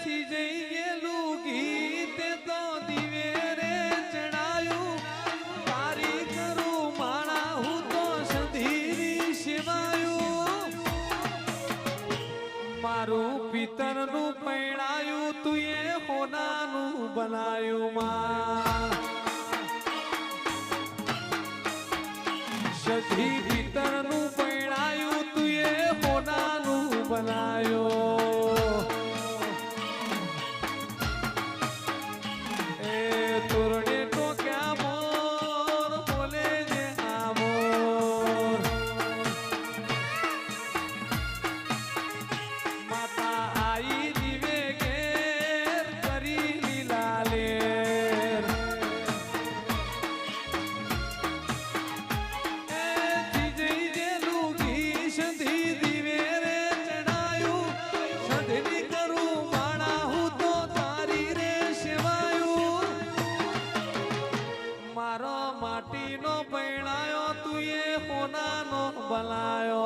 થી જઈ ગયેલું ગીતે તો દિવે રે ચડાયું તારી કરું માણા હું તો સંધીરી સેવાયું મારું પિતરનું પૈણાયું તું એ હોનાનું બનાયું માં સધી પિતરનું પૈણાયું તું એ હોનાનું બનાયો એ તોરણે તો ક્યાં મોર બોલે જે આ મોર માતા આઈ દીવે ઘેર કરી લીલા લેર એ જીજઈ જેલું ઘી સંધી દીવે રે ચડાયું સંધની કરું માણા હું તો તારી રે સેવાયું મારો માટીનો પૈણાયો તું એ હોનાનો બનાયો